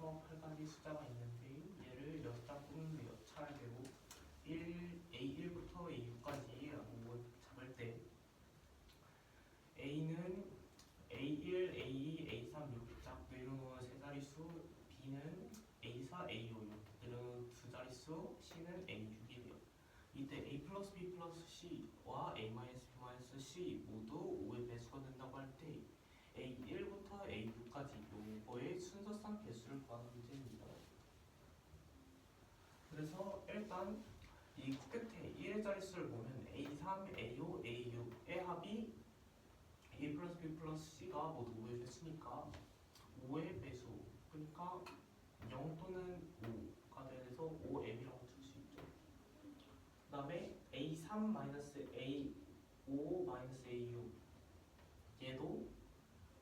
1부터 8까지 숫자가 있는데 얘를 6장 뽑는데요. 차례대로 A1부터 A6까지라고 잡을 때 A는 A1, A2, A3, 6장 이런 세 자릿수, B는 A4, A5 이런 두 자릿수, C는 A6이래요. 이때 A 플러스 B 플러스 C와 A 마이너스 B 마이너스 C 모두 5의 배수가 된다고 할 때 A1부터 A6까지 요거의 순서상 배수를 구하는 문제입니다. 그래서 일단 이 끝에 1의 자릿수를 보면 A3, A5, A6의 합이 A 플러스 B 플러스 C가 모두 5의 배수니까 5의 배수, 그러니까 0 또는 5가 돼서 5m이라고 줄 수 있죠. 그 다음에 A3 마이너스 A5 마이너스 A6 얘도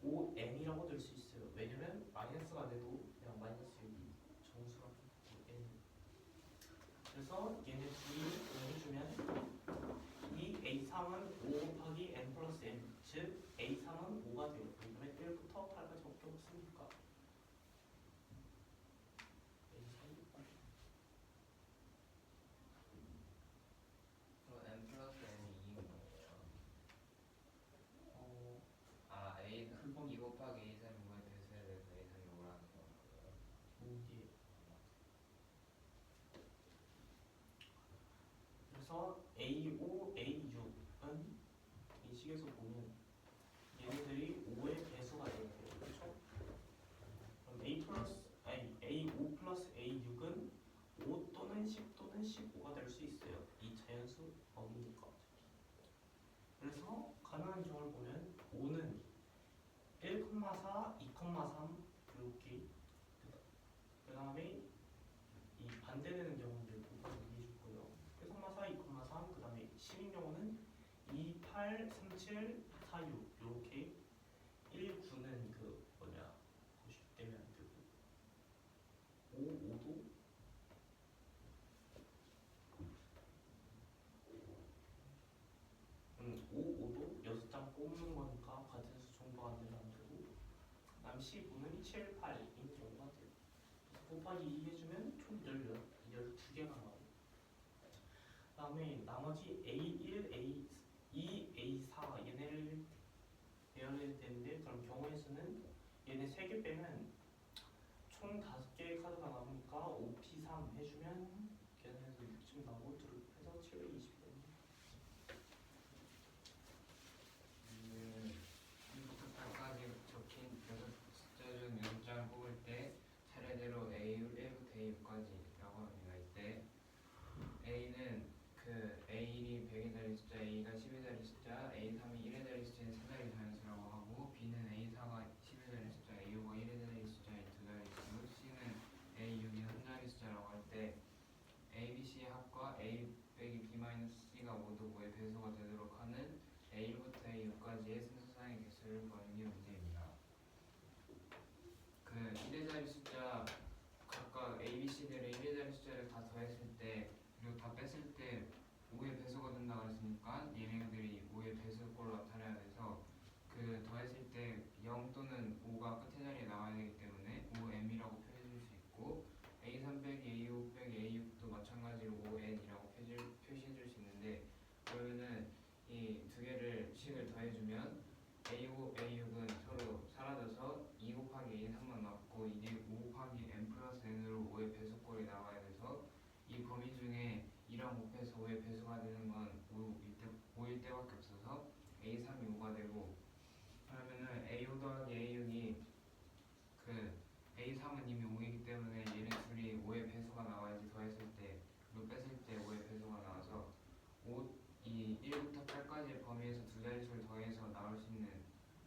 5m이라고 될 수 있어요. 왜냐면 마이너스가 돼도 그냥 마이너스 여기 정수라고 n. 그래서 얘네 둘이 해주면 이 A3은 5 곱하기 n 플러스 n, 즉 A3은 5가 돼요. 왜냐면 1부터 8까지밖에 없으니까. 그럼 n 플러스 n이 2인 거죠? A 그건 2 곱하기 A3이 5의 배수에 대해서 A3이 5라는 거고요. 예. 그래서 A5, A6은 이 식에서 보면 얘네들이 5의 배수가 돼요. 그렇죠? 그럼 A5 플러스 A6은 5 또는 10 또는 15가 될 수 있어요. 이 자연수 범위니까. 그래서 가능한 경우를 보면 5는 1,4, 2,3 이렇게, 그 다음에 이 반대되는 경우들 곱하기 해주고요. 1,4, 2,3, 그 다음에 10인 경우는 2, 8, 3, 7, 4, 6 이렇게 1, 9는 그 뭐냐 90 되면 안 되고 5, 5도 5, 5도 6장 뽑는 거니까 같은 수 정보가 안 되면 안 되고, 그 다음 15는 7, 8인 경우가 돼요. 곱하기 2 해주면 총 12개가 나와요. 그 다음에 나머지 A1, A2, A4 얘네를 배열해야 되는데, 그럼 경우의 수는 얘네 3개 빼면 총 5개의 카드가 나오니까 5P3 해주면 계산해서 6쯤 나오고 해서 720 됩니다. 1부터 8까지 적힌 6숫자 중 6장을 뽑을 때 차례대로 A1부터 A6까지라고 합니다. 이때 A는 그 A1이 100의 자리 숫자, A가 10의 자리 숫자, A3이 1의 자리 숫자의 3자리 자연수라고 하고, B는 A4가 10의 자리 숫자, A5가 1의 자리 숫자의 2자리 수, C는 A6이 한 자리 숫자라고 할 때 A, B, C의 합과 A 빼기 B-C가 모두 5의 배수가 되도록 하는 A1부터 A6까지의 순서상의 개수를 구하는 게 문제입니다. 그 1의 자리 숫자 각각 A, B, C들의 1의 자리 숫자를 다 더했을 때 그리고 다 뺐을 때 5의 배수가 된다고 했으니까 얘네들이 5의 배수꼴로 나타나야 돼서 그 더했을 때 0 또는 5가 끝의 자리에 나와야 되기 때문에 5m이라고 표시해줄 수 있고, A3 빼기 A5 빼기 A6도 마찬가지로 5n이라고 표시해줄 수 있는데, 그러면은 이 두 개를 식을 더해주면 A5, A6은 서로 사라져서 2 곱하기 A 3만 남고, 이게 5 곱하기 n 플러스 n으로 5의 배수꼴이 나와야 돼서 이 범위 중에 2랑 곱해서 5의 배수가 되는 건 5일 때밖에 없어서 A3이 5가 되고, 그러면은 A5 더하기 A6이 그 A3은 이미 5이기 때문에 얘네 둘이 5의 배수가 나와야지 더했을 때, 그리고 뺐을 때 5의 배수가 나와서 이 1부터 8까지의 범위에서 두 자릿수를 더해서 나올 수 있는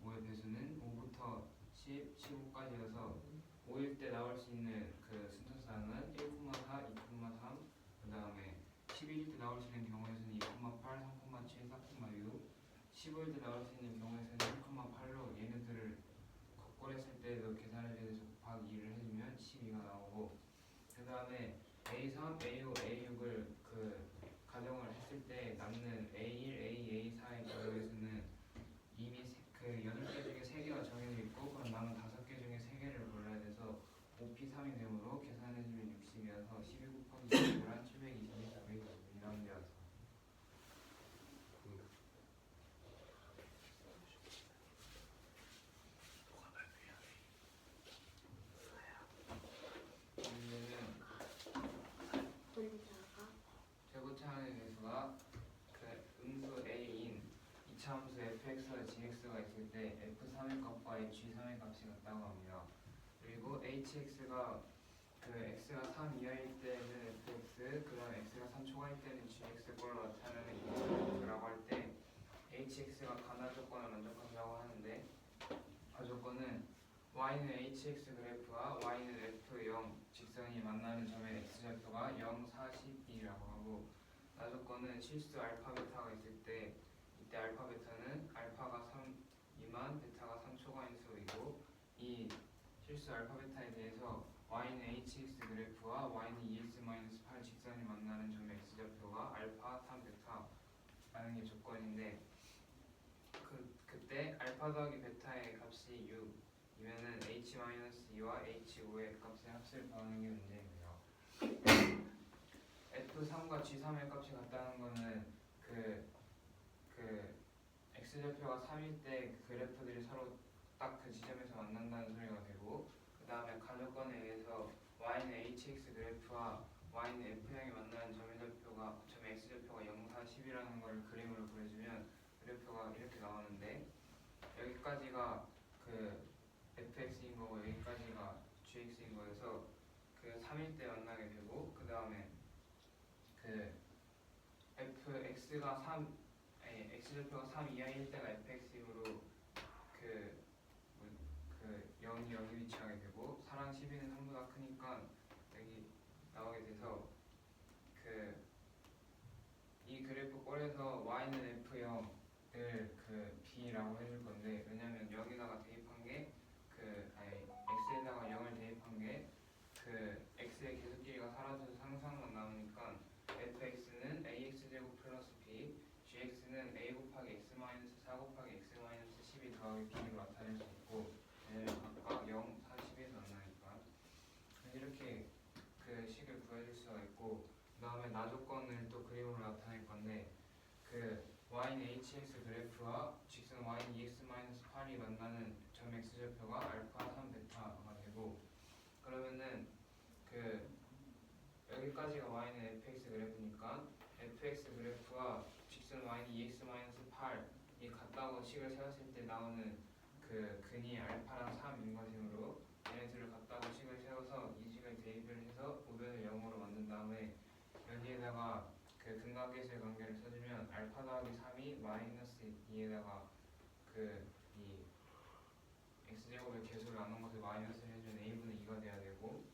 5의 배수는 5부터 10, 15까지여서 5일 때 나올 수 있는 그 순서상은 1,4, 2,3, 그 다음에 11일 때 나올 수 있는 경우에서는 2,8, 3,7, 4,6, 15일 때 나올 수 있는 경우에서는 1,8로 얘네들을 곱골했을 때도 계산해줘야 돼서 곱하기 2를 해주면 12가 나오고, 그 다음에 A3, A5, A6을 그 가정을 했을 때 남는 A1, A, A4의 경우에서는 이미 그 8개 중에 3개가 정해져 있고, 그럼 남은 5개 중에 3개를 골라야 돼서 5P3이 H3의 값과 H3의 값이 같다고 합니다. 그리고 HX가 그 x가 3 이하일 때는 fx, 그 다음에 x가 3 초과일 때는 gx꼴로 나타나는 이 그라고 할 때 hx가 가나 조건을 만족한다고 하는데 그 조건은 y는 hx 그래프와 y는 f0 직선이 만나는 점의 x좌표가 0, 4, 10이라고 하고 나 조건은 실수 알파 베타가 있을 때 이때 알파 베타는 알파가 3 미만 베타가 3 초과인 수이고 이 실수 알파 베타에 대해서 y는 hx 그래프와 y는 2x-8 직선이 만나는 점의 x좌표가 알파 3 베타라는 게 조건인데 그때 알파 더하기 베타의 값이 6이면은 h-2와 h5의 값의 합을 구하는 게 문제입니다. f3과 g3의 값이 같다는 거는 그 x좌표가 3일 때 그 그래프들이 서로 딱 그 지점에서 만난다는 소리가 되고 그 다음에 가조건에 의해서 y는 hx 그래프와 y는 f형이 만나는 점의 x좌표가 0, 4, 10이라는 걸 그림으로 그려주면 그래프가 이렇게 나오는데 여기까지가 그 fx인 거고 여기까지가 gx인 거여서 그 3일 때 만나게 되고 그 다음에 그 x좌표가 3 이하일 때가 fx이므로 그 0이 여기 위치하게 되고 4랑 12는 3보다 크니까 여기 나오게 돼서 이 그래프 꼴에서 y는 f0을 그 b라고 해줄 건데 왜냐면 여기다가 대입한 게 x에다가 0을 대입한 게 그 x의 계수 길이가 사라져서 상수항만 남으니까 fx는 ax제곱 플러스 b gx는 a 곱하기 x 마이너스 4 곱하기 x 마이너스 12 더하기 b로 나타낼 수 있고 왜냐면 각각 0, 4, 10에서 만나니까 이렇게 그 식을 구해줄 수가 있고 그 다음에 나 조건을 또 그림으로 나타낼 건데 그 y는 hx 그래프와 직선 y는 2x-8이 만나는 점 x좌표가 알파 3 베타가 되고 그러면은 그 여기까지가 y는 fx 그래프니까 fx 그래프와 직선 y는 2x-8이 같다고 식을 세웠을 때 나오는 그 근이 알파랑 3인 것이므로 얘네들을 같다고 식을 세워서 이 식을 대입을 해서 우변을 0으로 만든 다음에 여기에다가 그 근각계수의 관계를 써주면 알파 더하기 3이 마이너스 2에다가 이 x제곱의 계수를 나눈 것을 마이너스를 해준 a분의 2가 돼야 되고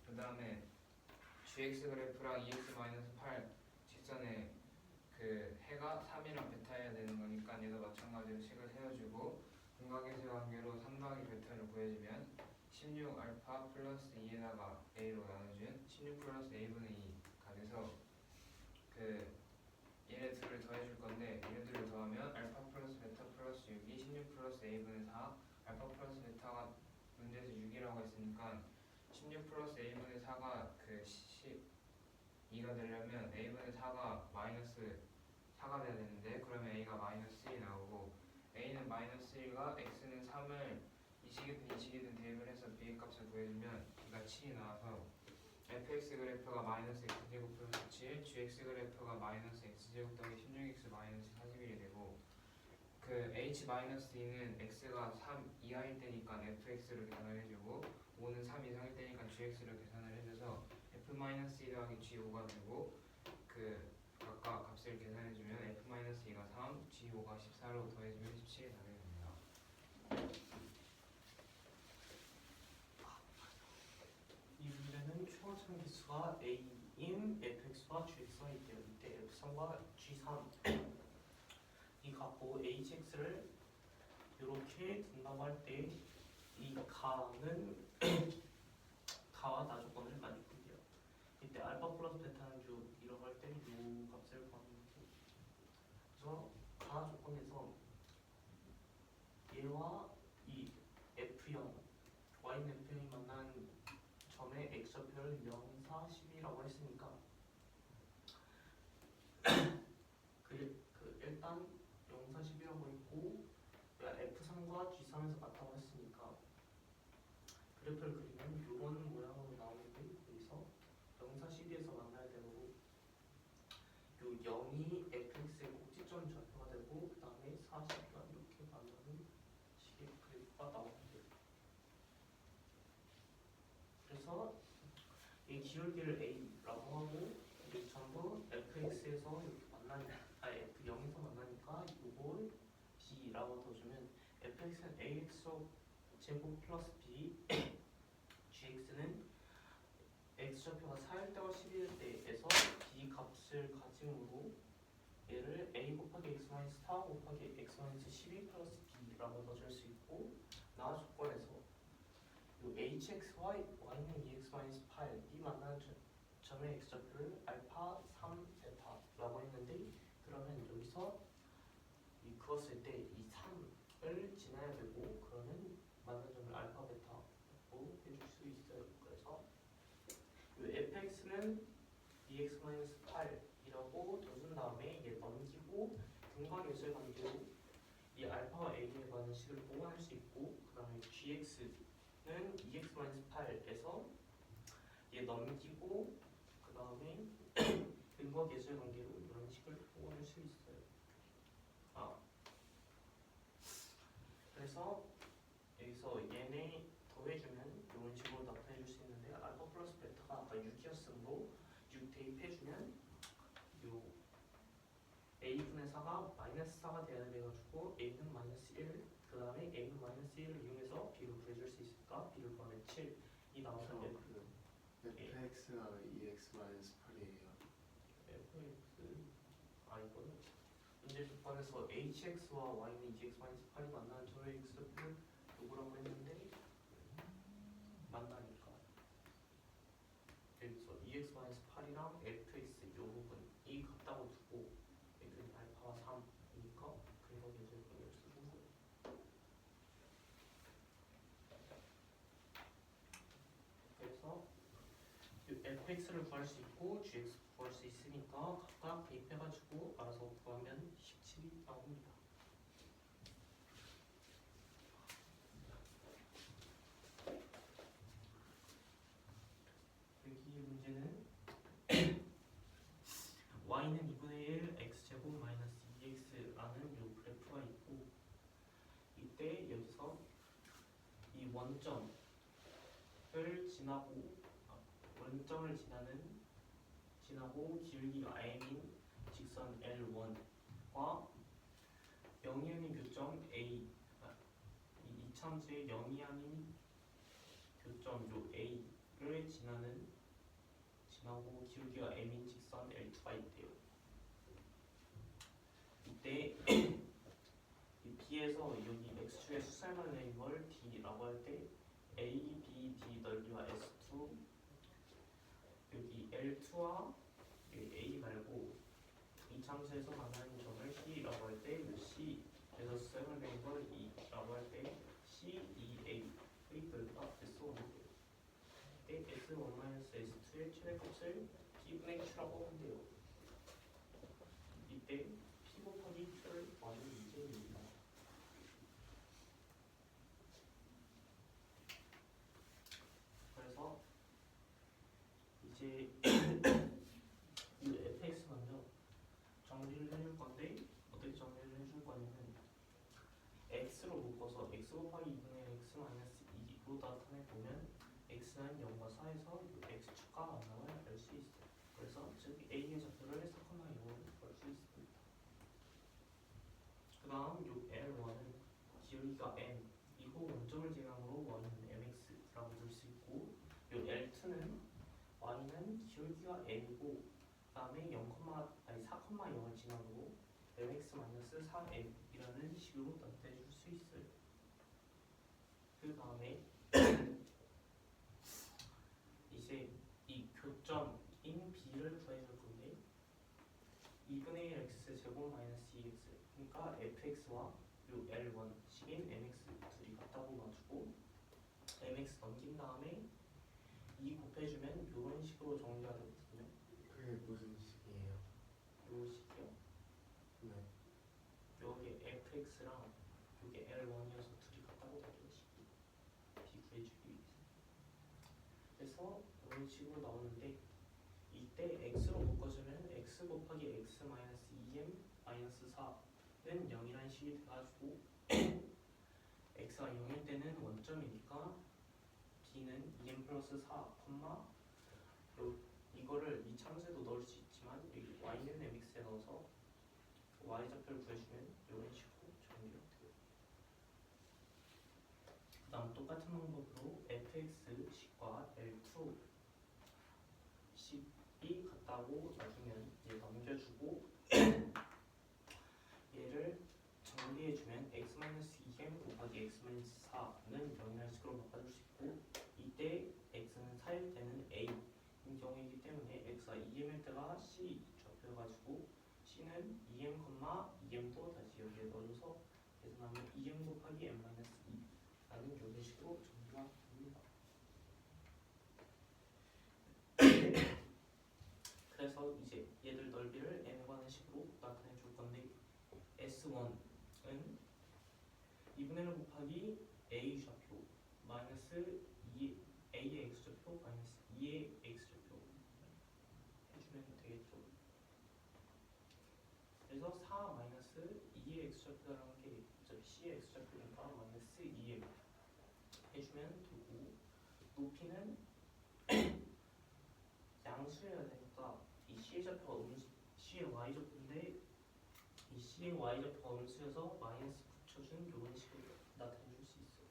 그 다음에 gx 그래프랑 2x-8 직선의 그 해가 3이랑 베타여야 되는 거니까 얘도 마찬가지로 식을 세워주고 근각계수의 관계로 3 더하기 베타를 구해주면 16 알파 플러스 2에다가 a로 나눠준 16 플러스 a분의 2가 돼서 얘네 둘을 더해줄 건데 얘네들을 더하면 알파 플러스 베타 플러스 6이 16 플러스 a분의 4 알파 플러스 베타가 문제에서 6이라고 했으니까 16 플러스 a분의 4가 그 12가 되려면 a분의 4가 마이너스 4가 돼야 되는데 그러면 a가 마이너스 1이 나오고 a는 마이너스 1과 x는 3을 이 식이든 대입을 해서 b의 값을 구해주면 b가 7이 나와서 fx 그래프가 마이너스 x제곱 플러스 7 gx 그래프가 마이너스 x제곱 더하기 16x 마이너스 41이 되고 그 h-2는 x가 3 이하일 때니까 fx를 계산을 해주고 5는 3 이상일 때니까 gx를 계산을 해줘서 f-2 더하기 g5가 되고 그 각각 값을 계산해주면 f-2가 3, g5가 14로 더해주면 17이 나게 됩니다. 이 문제는 초월점 기수가 a인 fx와 gx가 있대요. 이때 f3과 g3 이 갖고 hx를 이렇게 둔다고 할 때 이 가는 가와 나 조건을 만족한대요. 이때 알파 플러스 베타는 6 이라고 할 때 이 값을 구하는 거고 그래서 가 조건에서 얘와 이 f0 y는 f형이 만난 점의 x좌표를 0, 4, 10이라고 했으니까 일단 0, 4, 10이라고 했고 f3과 g3에서 같다고 했으니까 그래프를 그리면 이런 모양으로 나오는데 여기서 0, 4, 12에서 만나야 되고 요 0이 fx의 꼭지점 좌표가 되고 그 다음에 40과 이렇게 만나는 식의 그래프 이 기울기를 a라고 하고 이 전부 fx에서 이렇게 f 0에서 만나니까 이걸 b라고 둬주면 fx는 ax 제곱 플러스 b gx는 x좌표가 4일 때와 11일 때에서 b 값을 가짐으로 얘를 a 곱하기 x 마이너스 4 곱하기 x 마이너스 12 플러스 b라고 넣어줄 수 있고 나와 조건에서 요 hx와 y는 2x 마이너스 8 이 만나는 점의 x좌표를 알파 3 베타라고 했는데 그러면 여기서 이 그었을 때 이 3을 지나야 되고 그러면 만나는 점을 알파 베타로 해줄 수 있어요. 그래서 요 fx는 2x 마이너스 8이라고 둬준 다음에 얘 넘기고 근과 예술 관계로 이 알파와 a에 관한 식을 보완할 수 있고 그 다음에 gx는 2x-8에서 얘 넘기고 그 다음에 근과 예술 관계로 이런 식을 보완할 수 있어요. 그래서 여기서 얘네 더해주면 이런 식으로 나타내줄 수 있는데 알파 플러스 베타가 아까 6이었으므로 6 대입해주면 요 a분의 4가 마이너스 4가 돼야 돼가지고 a는 마이너스 1, 그 다음에 a는 마이너스 1을 이용해서 b를 구해줄 수 있으니까 b를 구하면 7이 나오면 fx가 2x-8이에요. 이거는 문제 조건에서 hx와 y는 2x-8이 만나는 점의 x를 누구라고 했는데 만나니까 여기서 2x-8이랑 fx 이 부분이 같다고 두고 여기는 알파가 3이니까 근거 계절 관계를 써준 거예요. 그래서 fx를 구할 수 있고 gx 구할 수 있으니까 각각 대입해가지고 알아서 구하면 17이 나옵니다. 여기 문제는 y는 2분의 1 x제곱 마이너스 2x라는 요 그래프가 있고 이때 여기서 이 원점을 원점을 지나고 기울기가 m인 직선 L1과 0이 아닌 교점 A 이 이참수의 0이 아닌 교점 요 A를 지나고 기울기가 m인 직선 L2가 있대요. 이때 이 B에서 여기 X축의 수살만 내는 걸 D라고 할 때 A, B, D 넓이와 S2 여기 L2와 여기 A 말고 이 참수에서 만나는 점을 C라고 할 때 C에서 수살만 내는 걸 E라고 할 때 C, E, A의 넓이가 S1이 돼요. 이때 S1-S2의 최대값을 P분의 Q라고 하면 돼요. 이때 P 곱하기 Q를 구하는 문제입니다. 그래서 이제 이 fx 먼저 정리를 해줄 건데 어떻게 정리를 해줄 거냐면 x로 묶어서 x 곱하기 2분의 x 마이너스 2로 나타내 보면 x는 0과 4에서 x축과 만남을 알 수 있어요. 그래서 즉 a의 좌표를 4,0을 구할 수 있습니다. 그 다음 요 L1은 기울기가 m이고 원점을 지나므로 y는 mx라고 볼 수 있고 요 L2는 y는 기울기가 m이고 그 다음에 4,0을 지나므로 mx-4m이라는 식으로 나타내줄 수 있어요. 그 다음에 이제 이 교점인 b를 구해줄 건데 2분의 1 x 제곱 마이너스 2x 그러니까 fx와 요 L1 식인 mx 둘이 같다고 놔주고 mx 넘긴 다음에 2 곱해주면 이런 식으로 정리가 되거든요. 그게 무슨 식이에요? 요 식이요. 네. 여기 fx랑 여기 L1이어서 둘이 같다고 놔줘요. 식이 b 구해주기 위해서. 그래서 이런 식으로 나오는데 이때 x로 묶어주면 x 곱하기 x 마이너스 2m 마이너스 4는 0이라는 식이 돼가지고 x가 0일 때는 원점이니까 b는 2m 플러스 4, 이거를 이차함수에도 넣을 수 있지만 여기 y는 mx에 넣어서 y좌표를 구해주면 이런 식으로 정리가 돼요. 그 다음 똑같은 방법으로 fx 식과 L2 식이 같다고 놔두면 얘 넘겨주고 얘를 정리해주면 x-2m 곱하기 x-4는 0이라는 식으로 바꿔줄 수 있고 이때 x는 4일 때는 a인 경우이기 때문에 x가 2m일 때가 c 좌표여가지고 c는 2m, 2m도 다시 여기에 넣어줘서 계산하면 2m 곱하기 m-2라는 이런 식으로 정리가 됩니다. 그래서 이제 얘들 넓이를 m에 관한 식으로 나타내 줄 건데 S1은 2분의 1 곱하기 A 좌표 마이너스 2A의 X좌표 마이너스 2의 X좌표 해주면 되겠죠. 그래서 4 마이너스 2의 X좌표라는 게 어차피 C의 X좌표니까 마이너스 2M 해주면 되고 높이는 양수여야 되니까 이 C의 좌표가 C의 Y좌표인데 이 C의 Y좌표가 음수여서 마이너스 붙여준 이런 식으로 나타내줄 수 있어요.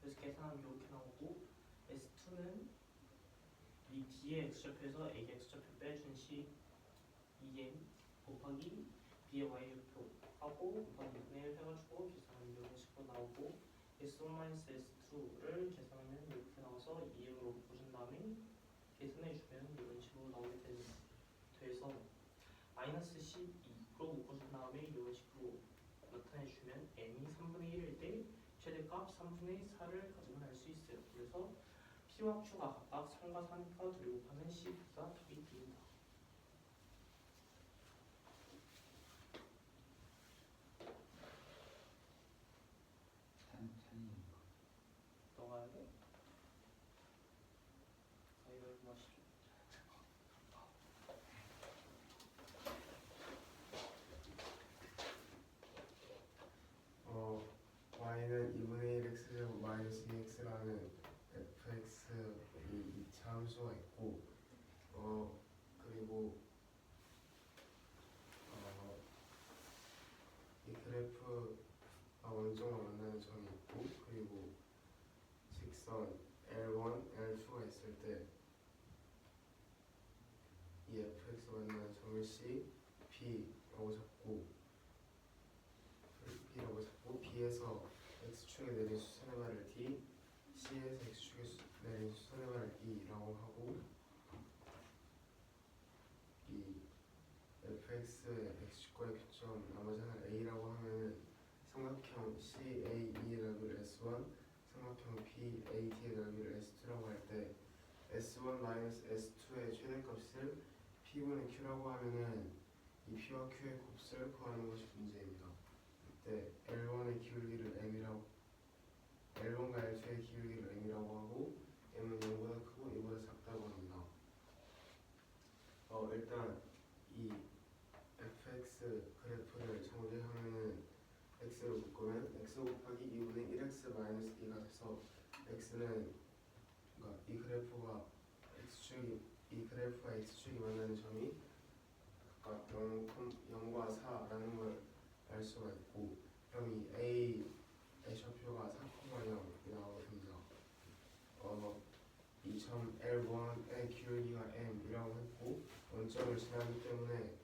그래서 계산하면 이렇게 나오고 S2는 이 D의 X좌표에서 A의 X좌표 빼준 시 2M 곱하기 B의 Y좌표 하고 곱하기 2분의 1 해가지고 계산하면 이런 식으로 나오고 S1-S2를 계산하면 이렇게 나와서 2M으로 묶어준 다음에 계산해주면 이런 식으로 나오게 돼서 마이너스 12로 묶어준 다음에 이런 식으로 나타내주면 m이 3분의 1일 때 최대값 3분의 4를 가지면 알 수 있어요. 그래서 p와 q가 각각 3과 4니까 둘이 곱하면 12가 답이 됩니다. 넘어가야 돼? 가위바위보 하시죠. y는 2분의 1 x제곱 마이너스 2x라는 fx 이 2차 함수가 있고 그리고 이 그래프가 원점과 만나는 점이 있고 그리고 직선 L1, L2가 있을 때 이 fx가 만나는 점을 C, B라고 잡고 B에서 x축에 내린 수선의 발을 D, C에서 x축에 내린 수선의 발을 E라고 하고 이 fx의 x축과의 교점 나머지 하나를 A라고 하면은 삼각형 CAE의 넓이를 S1, 삼각형 PAD의 넓이를 S2라고 할 때 S1-S2의 최대값을 P분의 Q라고 하면은 이 P와 Q의 곱을 구하는 것이 문제입니다. 이때 L1의 기울기를 M이라고 L1과 L2의 기울기를 M이라고 하고 M은 0보다 크고 2보다 작다고 합니다. 일단 이 fx 그래프를 정리하면은 x를 묶으면 x 곱하기 2분의 1x 마이너스 2가 돼서 x는 그러니까 이 그래프가 x축이 만나는 점이 각각 0과 4라는 걸 알 수가 있고 그럼 이 A의 좌표가 4,0이 나오게 됩니다. 이 점 L1의 기울기가 M이라고 했고 원점을 지나기 때문에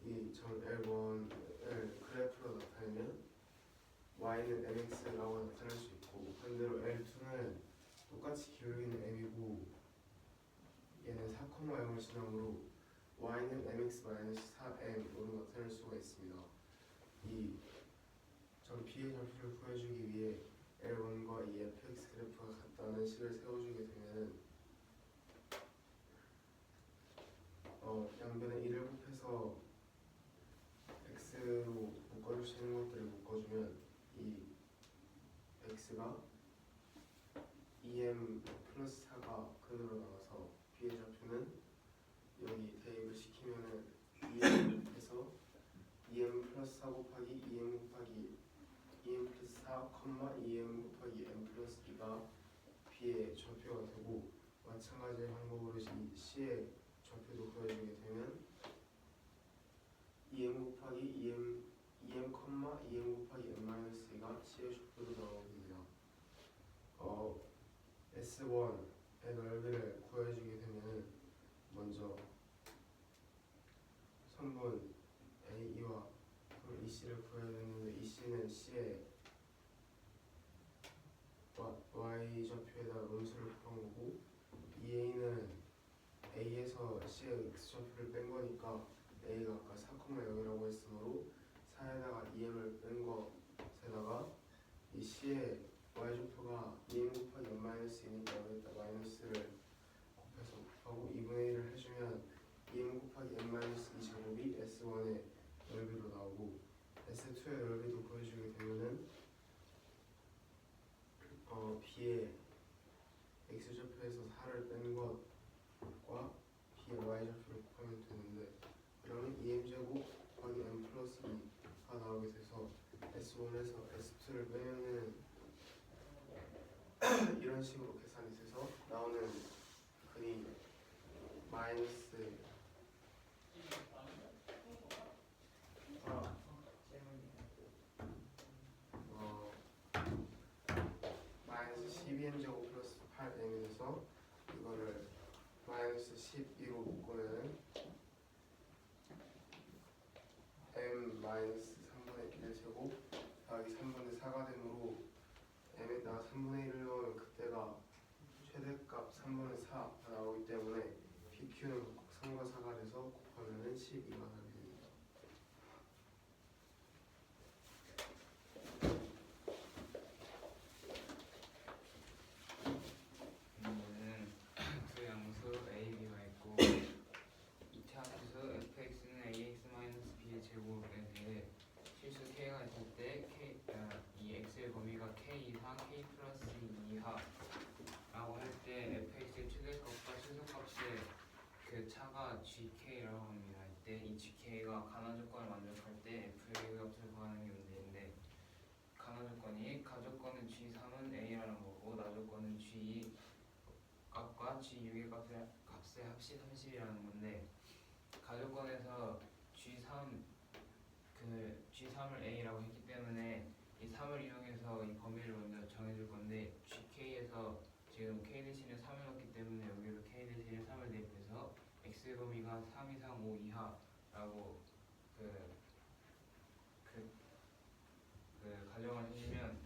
이 점 L1을 그래프로 나타내면 y는 mx라고 나타낼 수 있고 반대로 L2는 똑같이 기울기는 m이고 얘는 4,0을 지나므로 y는 mx-4m으로 나타낼 수가 있습니다. 이 점 B의 좌표를 구해주기 위해 L1과 이 fx 그래프가 같다는 식을 세워주게 되면은 양변에 1을 곱해서 x로 묶어줄 수 있는 것들을 묶어주면 이 x가 2m 플러스 4가 그대로 나와서 B의 좌표는 여기 대입을 시키면은 2m에서 2m 플러스 4 곱하기 2m 곱하기 2m 플러스 4, 2m 곱하기 m 플러스 2가 B의 좌표가 되고 마찬가지 방법으로 C의 좌표도 구해주게 되면 곱하기 EM 곱하기 n-2가 C의 좌표로 나오게 됩니다. S1의 넓이를 구해주게 되면 먼저 선분 AE와 EC를 구해야 되는데 EC는 C의 Y 좌표에다 음수를 곱한 거고 EA는 A에서 C의 X 좌표를 뺀 거니까 A가 아까 4,0이라고 했으므로 4에다가 EM을 뺀 것에다가 이 C의 Y 좌표가 EM 곱하기 n-2니까 여기다 마이너스를 곱해서 곱하고 2분의 1을 해주면 EM 곱하기 n-2 제곱이 S1의 넓이로 나오고 S2의 넓이도 구해주게 되면은 B의 X좌표에서 4를 뺀 것과 B의 Y좌표를 곱하면 되는데 그러면 EM제곱 곱하기 n 플러스 2가 나오게 돼서 S1에서 S2를 빼면은 이런 식으로 계산이 돼서 나오는 근이 마이너스 마이너스 12m제곱 플러스 8m이 돼서 이거를 마이너스 12로 묶으면 m 마이너스 3분의 1제곱 더하기 3분의 4가 되므로 m에다가 3분의 1을 넣으면 그때가 최대값 3분의 4가 나오기 때문에 PQ는 3과 4가 돼서 곱하면은 12가 나게 됩니다. 두 양수 A, B가 있고 2차 함수 fx는 ax-b의 제곱에 대해 실수 k가 있을 때 이 x의 범위가 k 이상 k 플러스 2하라고 할 때 fx의 최대값과 최소값의 그 차가 gk라고 합니다. 이때 이 gk가 가나 조건을 만족할 때 f의 값을 구하는 게 문제인데 가나 조건이 가조건은 g3은 a라는 거고 나 조건은 g2 값과 G6의 값의 합시 30이라는 건데 가조건에서 G3을 A라고 했기 때문에 이 3을 이용해서 이 범위를 먼저 정해줄 건데 GK에서 지금 K 대신에 3을 넣기 때문에 여기로 K 대신에 3을 대입해서 X의 범위가 3 이상 5 이하라고 가정을 해주면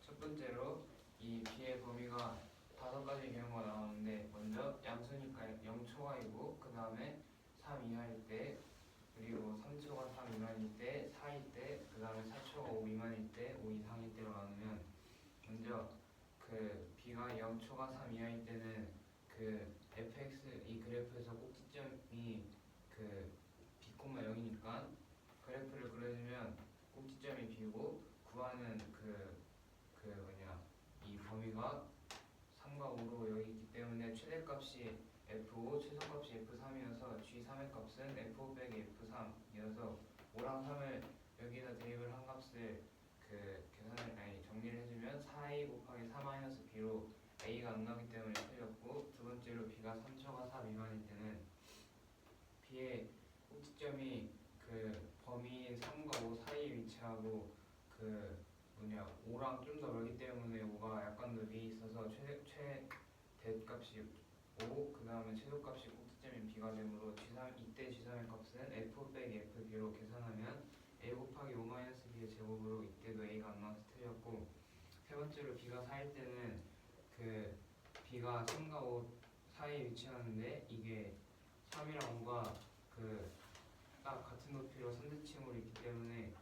첫 번째로 이 B의 범위가 5가지 경우가 나오는데 먼저 양수니까 0초가이고 그 다음에 3 이하일 때 그리고 3초가 3 미만일 때 4일 때 그 다음에 4초가 5 미만일 때 5 이상일 때로 나누면 먼저 그 B가 0초가 3 이하일 때는 그 fx 이 그래프에서 꼭지점이 그 b, 0이니까 그래프를 그려주면 꼭지점이 b고 구하는 이 범위가 3과 5로 여기 있기 때문에 최대값이 f5, 최소값이 f3이어서 g3의 값은 f5 빼기 f3이어서 5랑 3을 여기다 대입을 한 값을 정리를 해주면 4a 곱하기 4-b로 a가 안 나오기 때문에 틀렸고 두 번째로 b가 3초가 4 미만일 때는 b의 꼭지점이 그 범위인 3과 5 사이에 위치하고 5랑 좀 더 멀기 때문에 5가 약간 더 위에 있어서 최대값이 5, 그 다음에 최소값이 꼭지점인 b가 되므로 이때 g3의 값은 f 빼기 fb로 계산하면 a 곱하기 5-b의 제곱으로 이때도 a가 안 나와서 틀렸고 세 번째로 b가 4일 때는 그 b가 3과 5 사이에 위치하는데 이게 3이랑 5가 딱 같은 높이로 선대칭으로 있기 때문에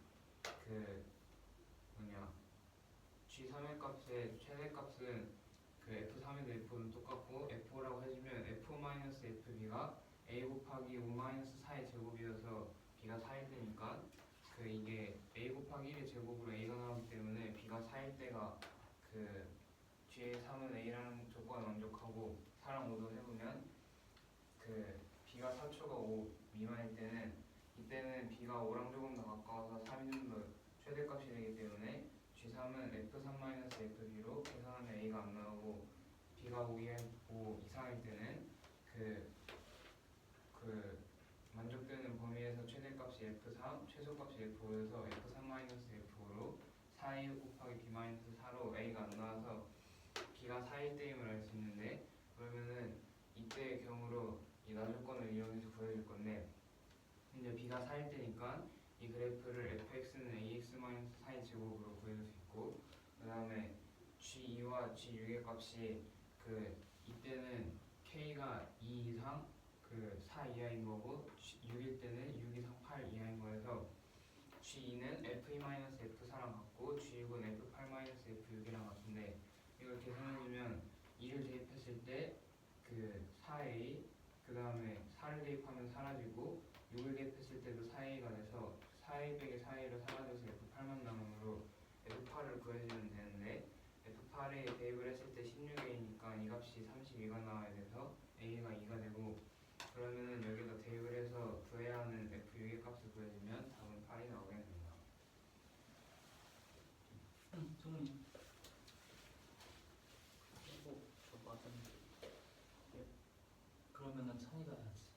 G3의 값의 최대값은 F3에도 F는 똑같고 F5라고 해주면 F-FB가 A 곱하기 5-4의 제곱이어서 B가 4일 때니까 이게 A 곱하기 1의 제곱으로 A가 나오기 때문에 B가 4일 때가 G3은 A라는 조건을 만족하고 4랑 5도 해보면 B가 4초가 5 미만일 때는 이때는 B가 5랑 조금 더 가까워서 3이 좀 더 최대값이 되기 때문에 G3은 F3-FB로 계산하면 A가 안 나오고 B가 b가 5 이상일 때는 그 만족되는 범위에서 최대값이 f3, 최소값이 f5여서 f3-f5로 4a 곱하기 b-4로 a가 안 나와서 b가 4일 때임을 알 수 있는데, 그러면은 이때의 경우로 이 나조건을 이용해서 구해줄 건데, 이제 b가 4일 때니까 이 그래프를 fx는 ax-4의 제곱으로 구해줄 수 있고, 그 다음에 g2와 g6의 값이 이때는 k가 2 이상 4 이하인 거고 6일 때는 6 이상 8 이하인 거여서 G2는 F2-F4랑 같고 G6은 F8-F6이랑 같은데, 이걸 계산해주면 2를 대입했을 때 4A, 그 다음에 4를 대입하면 사라지고 6을 대입했을 때도 4A가 돼서 4A 빼기 4A로 사라져서 F8만 남으므로 F8을 구해주면 되는데, F8에 대입을 했을 때 16A니까 이 값이 32가 나와야 돼서 A가 2가 되고, 그러면은 여기다 대입을 해서 구해야 하는 F6의 값을 구해주면 답은 8이 나오게 됩니다. 성훈이. 저 맞았는데. 예. 그러면은 찬이가 해야지.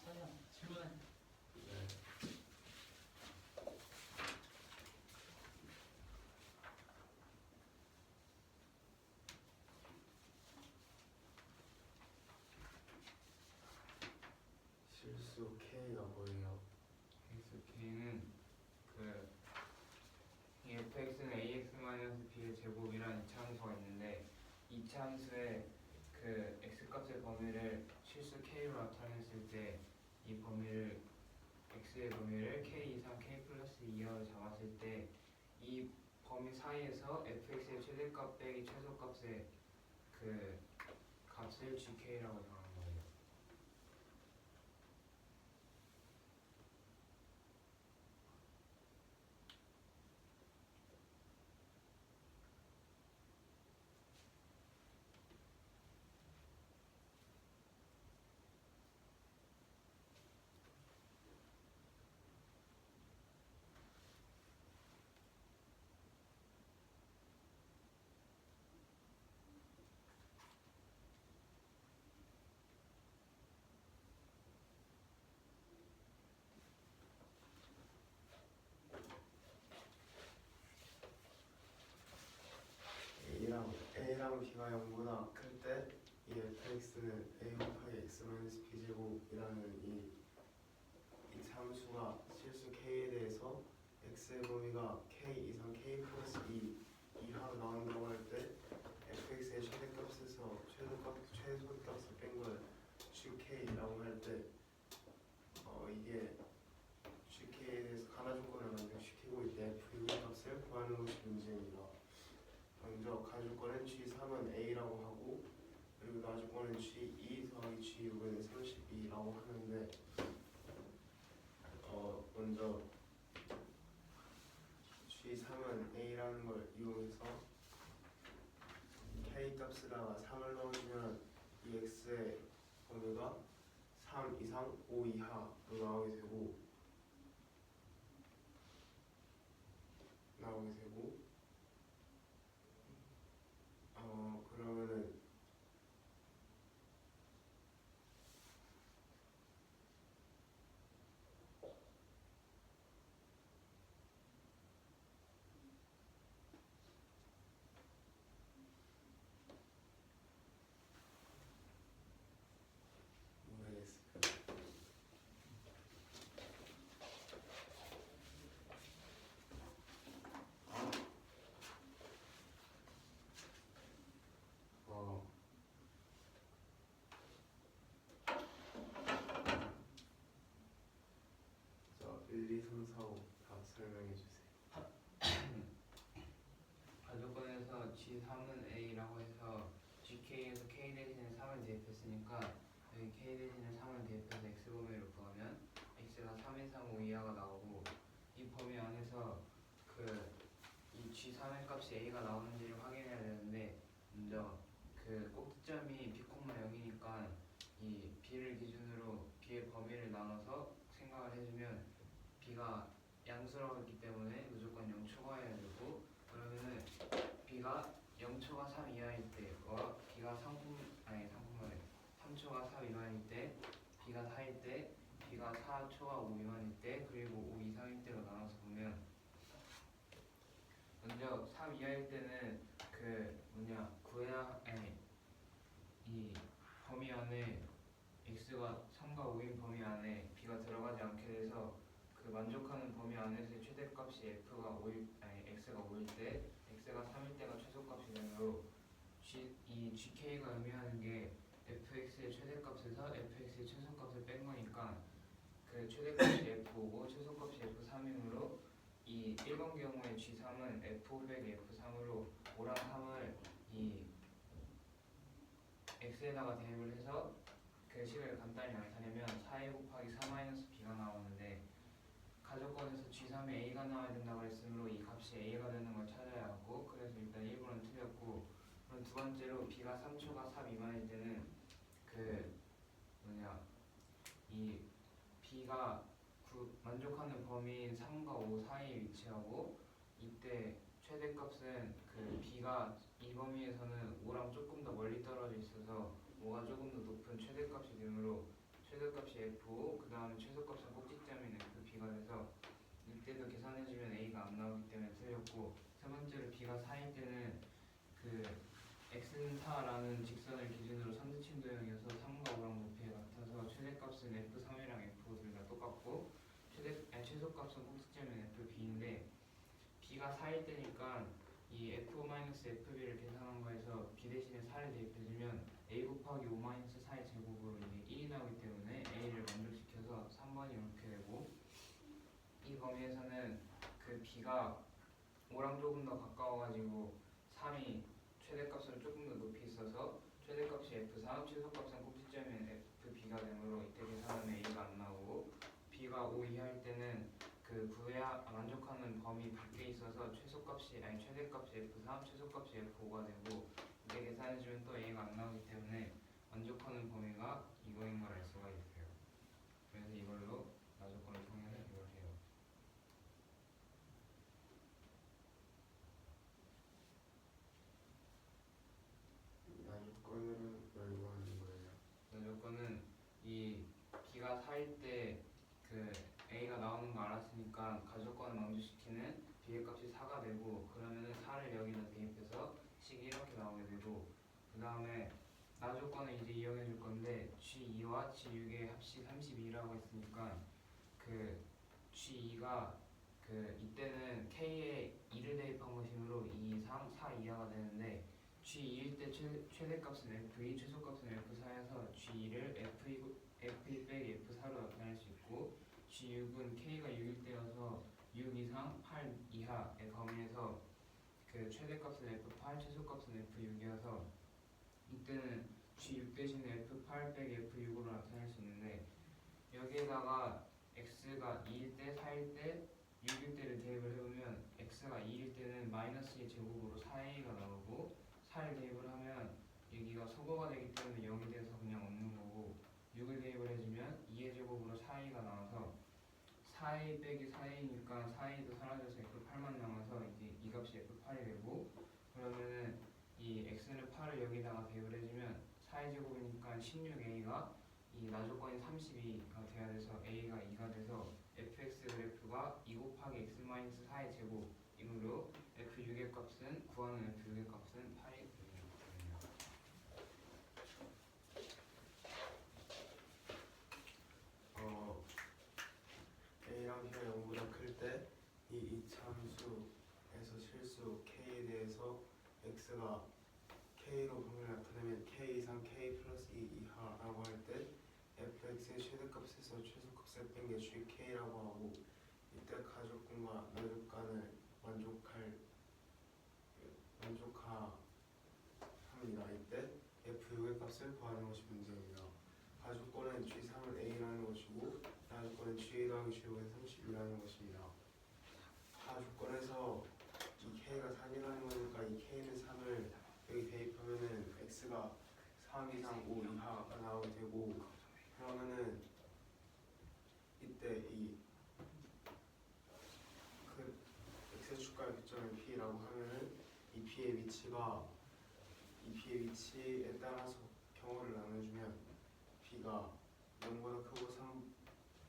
찬이야, 질문해. 네. 실수 K가 뭐예요? 그래서 K는 이 fx는 ax-b의 제곱이라는 이차함수가 있는데, 이차함수의 x값의 범위를 실수 k로 나타냈을 때 이 범위를 x의 범위를 k 이상 k 플러스 2로 잡았을 때 이 범위 사이에서 fx의 최대값 빼기 최소값의 값을 gk라고 정하는 거예요. A랑 B가 0보다 클 때 이 fx는 a 곱하기 x-b 제곱이라는 이 참수가 실수 k에 대해서 x의 범위가 k 이상 k 플러스 2 이하로 나온다고 할 때 fx의 최대값에서 최소값을 뺀 걸 gk라고 할 때 이게 gk에 대해서 가나 조건을 만족시키고 있대. f6의 값을 구하는 것이 문제입니다. 먼저 가주권은 G3은 A라고 하고, 그리고 나주권은 G2 더하기 G6은 32라고 하는데, 먼저 G3은 A라는 걸 이용해서 K 값에다가 3을 넣어주면 이 X의 범위가 3 이상 5 이하로 나오게 되고 그러면은 모르겠어요. 자, 1, 2, 3, 4, 5 다 설명해 주세요. 가조건에서 G3은 A라고 해서 GK에서 K 대신에 3을 대입했으니까 여기 K 대신에 3을 대입해서 X 범위로 구하면 X가 3 이상 5 이하가 나오고, 이 범위 안에서 이 G3의 값이 A가 나오는지를 확인해야 되는데, 먼저 꼭지점이 B, 0이니까 이 B를 기준으로 B의 범위를 나눠서 생각을 해주면 B가 양수라고 했기 때문에 무조건 0 초과해야 되고, b가 0초가 3 이하일 때와 b가 상품만에 3초가 4 미만일 때, b가 4일 때, b가 4초와 5 미만일 때, 그리고 5 이상일 때로 나눠서 보면, 먼저 3 이하일 때는 이 범위 안에 x가 3과 5인 범위 안에 b가 들어가지 않게 돼서 그 만족하는 범위 안에서의 최대값이 x가 5일 때, x가 3일 때가 최소값이 되므로 이 gk가 의미하는 게 fx의 최대값에서 fx의 최소값을 뺀 거니까 그 최대값이 f5고 최소값이 f3이므로 이 1번 경우에 g3은 f5 빼기 f3으로 5랑 3을 이 x에다가 대입을 해서 그 식을 간단히 나타내면 4a 곱하기 4-b가 나오는데 가족권에서 g3에 a가 나와야 된다고 했으므로 이 값이 a가 되는 걸 찾아야 하고, 그래서 일단 1번은 틀렸고, 그럼 두 번째로 b가 3초가 4 미만일 때는 이 b가 만족하는 범위인 3과 5 사이에 위치하고, 이때 최대값은 그 b가 이 범위에서는 5랑 조금 더 멀리 떨어져 있어서 5가 조금 더 높은 최대값이 되므로 최대값이 f5, 그 다음에 최소값은 꼭지점인 fb가 돼서 이때도 계산해주면 a가 안 나오기 때문에 틀렸고, 세 번째로 b가 4일 때는 그 x는 4라는 직선을 기준으로 선대칭 도형이어서 3과 5랑 높이가 같아서 최대값은 f3이랑 f5 둘 다 똑같고 최소값은 꼭지점인 fb인데, b가 4일 때니까 이 f-fb를 계산한 거에서 b 대신에 4를 대입해주면 a 곱하기 5-4의 제곱으로 이게 1이 나오기 때문에 a를 만족시켜서 3번이 이렇게 되고, 이 범위에서는 그 b가 5랑 조금 더 가까워가지고 3이 최대값으로 조금 더 높이 있어서 최대값이 f3, 최소값은 꼭지점인 fb가 되므로 이때 계산하면 a가 안 나오고, b가 5 이하일 때는 그 만족하는 범위 밖에 있어서 최대값이 f3, 최소값이 f5가 되고, 이때 계산해주면 또 a가 안 나오기 때문에 만족하는 범위가 이거인 걸 알 수가 있어요. 그래서 이걸로 나조건을 통해서 이걸 해요. 나조건으로는 뭘 이용하는 거예요? 나조건은 이 b가 4일 때 그 a가 나오는 거 알았으니까 가족권을 만족시키는 b의 값이 4가 되고, 그러면은 4를 여기다 대입해서 식이 이렇게 나오게 되고, 그 다음에 나조건을 이제 이용해 줄 건데 g2와 g6의 합식 32라고 했으니까 그 g2가 이때는 k에 2를 대입한 것이므로 2 이상 4 이하가 되는데, g2일 때 최대값은 f2, 최소값은 f4여서 g2를 f2 빼기 f4로 나타낼 수 있고, g6은 k가 6일 때여서 6 이상 8 이하의 범위에서 그 최대값은 f8, 최소값은 f6이어서 이때는 g6 대신에 f8 빼기 f6으로 나타낼 수 있는데, 여기에다가 x가 2일 때, 4일 때, 6일 때를 대입을 해보면 x가 2일 때는 마이너스 2 제곱으로 4a가 나오고, 4를 대입을 하면 여기가 소거가 되기 때문에 0이 돼서 그냥 없는 거고, 6을 대입을 해주면 2의 제곱으로 4a가 나와서 4a 빼기 4a니까 4a도 사라져서 f8만 남아서 이제 이 값이 f8이 되고, 그러면은 이 x는 8을 여기다가 대입을 해주면 4의 제곱이니까 16a가 이 나조건이 32가 돼야 돼서 a가 2가 돼서 fx 그래프가 2 곱하기 x-4의 제곱이므로 f6의 값은 구하는 f6의 값은 8이 됩니다. a랑 b가 0보다 클 때 이 이차함수에서 실수 k에 대해서 x가 k로 범위를 나타내면 k 이상 k 플러스 2 이하라고 할 때 fx의 최대값에서 최소값을 뺀 게 gk라고 하고, 이때 가족권과 나조건을 만족합니다. 이때 f6의 값을 구하는 것이 문제입니다. 가족권은 g3은 a라는 것이고, 나조건은 g 더하기 g5는 30이라는 것입니다. 가족권에서 이 k가 3이라는 거니까 이 k는 3을 여기 대입하면은 x가 3 이상 5 이하가 나오게 되고, 그러면은 이때 이 x의 축과의 교점을 p라고 하면은 이 P의 위치에 따라서 경우를 나눠주면 B가 0보다 크고 3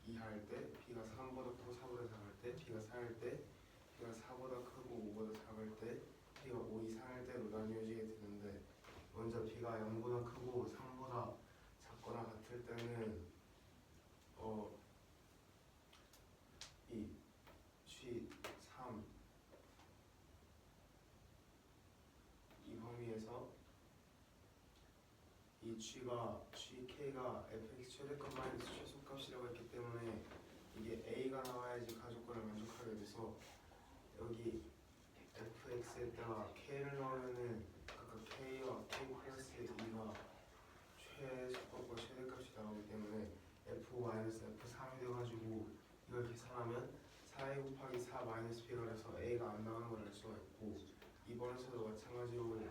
이하일 때, B가 3보다 크고 4보다 작을 때, B가 4일 때, B가 4보다 크고 5보다 작을 때, B가 5 이상일 때로 나뉘어지게 되는데, 먼저 B가 0보다 크고 3보다 작거나 같을 때는 이 G3 이 범위에서 이 GK가 fx 최대값 마이너스 최소값이라고 했기 때문에 이게 A가 나와야지 가족권을 만족하게 돼서 여기 fx에다가 K를 넣으면은 각각 K와 K 플러스 2가 최소값과 최대값이 나오기 때문에 F 마이너스 F3이 돼가지고 이걸 계산하면 4a 곱하기 4 마이너스 b가 돼서 a가 안 나오는 걸 알 수가 있고, 이번에서도 마찬가지로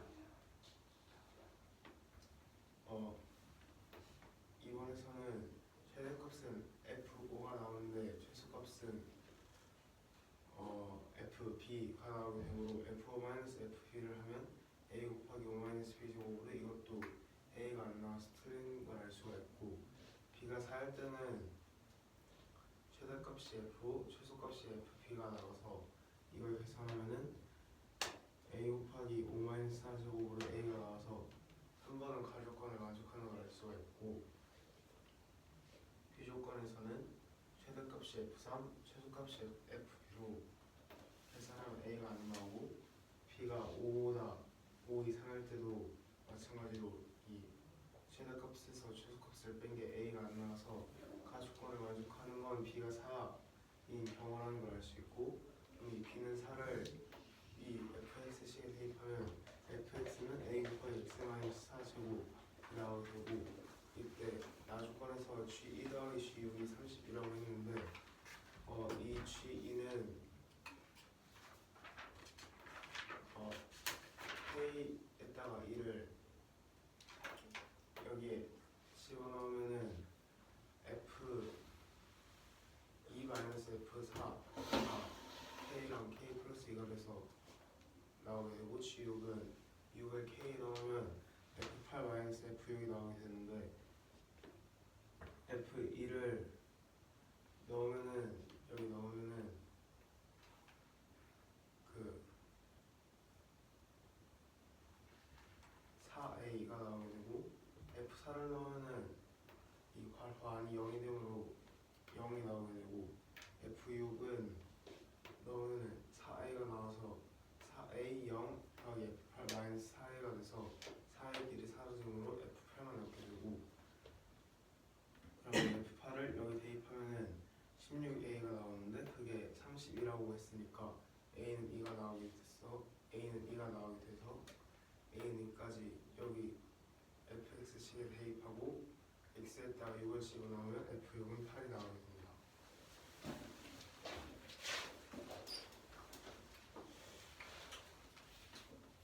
이번에서는 최대값은 f5가 나오는데 최소값은 fb가 나오게 되므로 f5 마이너스 fb를 하면 a 곱하기 5 마이너스 b 제곱으로 이것도 a가 안 나와서 틀린 걸 알 수가 있고, b가 4일 때는 최대값이 f, 최소값이 fb가 나와서 이걸 계산하면은 a 곱하기 5 마이너스 4 제곱으로 a가 나와서 한 번은 가족권을 만족하는 걸 알 수가 있고, 비조건에서는 최대값이 f3, 최소값이 fb로 계산하면 a가 안 나오고, b가 5 이상일 때도 마찬가지로 이 최대값에서 최소값을 뺀 게 a가 안 나와서 가족권을 만족하는 건 b가 4인 경우라는 걸 알 수 있고, 그럼 이 b는 4를 이 fx식에 대입하면 fx는 a 곱하기 x 마이너스 4 제곱이 나오게 되고, 이때 나조건에서 g2 더하기 g6이 30이라고 했는데 이 g2는 k에다가 1을 여기에 집어넣으면은 f2 마이너스 f4가 k랑 k 플러스 2가 돼서 나오게 되고, g6은 6을 k에 넣으면 f8 마이너스 f6이 나오게 되는데, f2를 넣으면은 여기 넣으면은 그 4a가 나오게 되고, f4를 넣으면은 이 괄호안이 0이 되므로 0이 나오게 되고, f6은 넣으면은 4a가 나와서 4a 0 더하기 f8 마이너스 4a가 돼서 4의 길이 사라지므로 f8만 남게 되고, 그러면 f8을 여기 대입하면은 16a가 나오는데 그게 30이라고 했으니까 a는 2가 나오게 돼서 a는 2까지 여기 fx식에 대입하고 x에다가 6을 집어넣으면 f6은 8이 나오게 됩니다.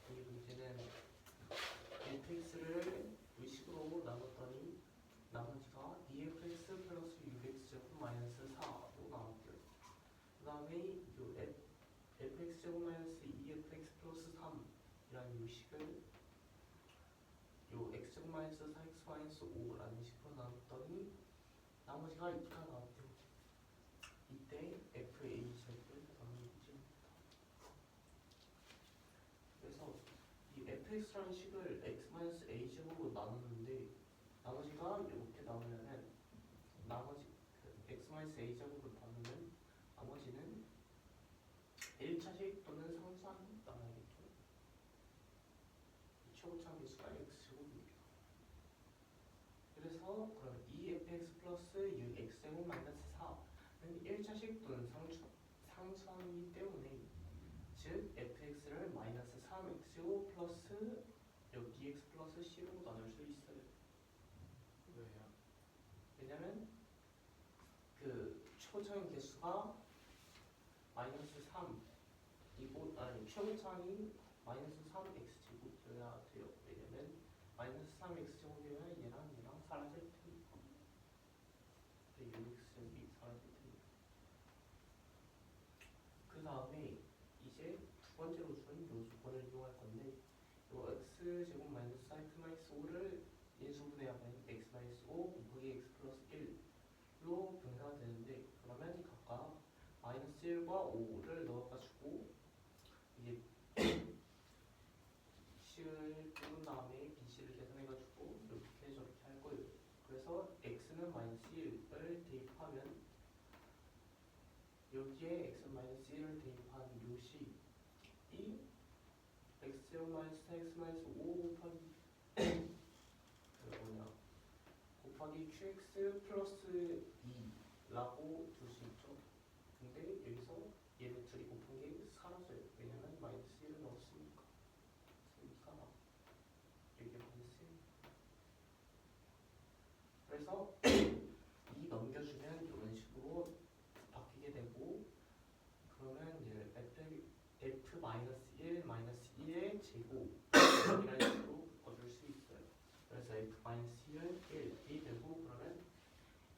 이 문제는 fx를 의식으로 나눴더니 나머지가 2fx 플러스 6x 제곱 마이너스 4로 나왔대요. 그 다음에 이 fx 제곱 마이너스 2fx 플러스 3이라는 요식을 요 x 제곱 마이너스 4x 마이너스 5라는 식으로 나눴더니 나머지가 2가 나왔대요. 이때 fa 제곱을 구하는 문제입니다. 그래서 이 fx라는 식을 x-a 제곱으로 나눴는데 나머지가 이렇게 나오면은 나머지 x-a 제곱으로 나누면 나머지는 1차식 또는 상수항이 나와야겠죠. 이 최고차 개수가 x 제곱입니다. 그래서 그럼 2fx 플러스 6x 제곱 마이너스 4는 1차식 또는 상수항이기 때문에, 즉 fx를 마이너스 3x 플러스 여기 x 플러스 c로 나눌 수 있어요. 왜요? 왜냐면 그 최고차항 개수가 마이너스 3이고, 아니 최고차항이 마이너스 3x 제곱이어야 돼요. 왜냐면 마이너스 3x 제곱이면 얘랑 사라질 테니까. 6x 제곱이 사라질 테니까. 그 다음에 이제 두 두 번째로 준 요 조건을 이용할 건데 요 x 제곱 마이너스 4x 마이너스 5를 인수분해하면 x 마이너스 5 곱하기 x 플러스 1로 분해가 되는데 그러면 이 각각 마이너스 1과 5를 넣어가지고 이게 C를 뿜은 다음에 BC를 계산해가지고 이렇게 저렇게 할 거예요. 그래서 x는 마이너스 1을 대입하면 여기에 x 마이너스 1을 대입한 요 식이 x0 마이너스 4x 마이너스 5 곱하기 그 뭐냐 곱하기 qx 플러스 2라고 둘 수 있죠. 근데 여기서 얘네 둘이 곱한 게 사라져요. 왜냐면 마이너스 1을 넣었으니까. 그러니까 여기 마이너스 1. 그래서 이 넘겨주면 이런 식으로 바뀌게 되고 그러면 이제 f 마이너스 1 마이너스 1의 제곱이라는 식으로 바꿔줄 수 있어요. 그래서 f 마이너스 1은 1이 되고 그러면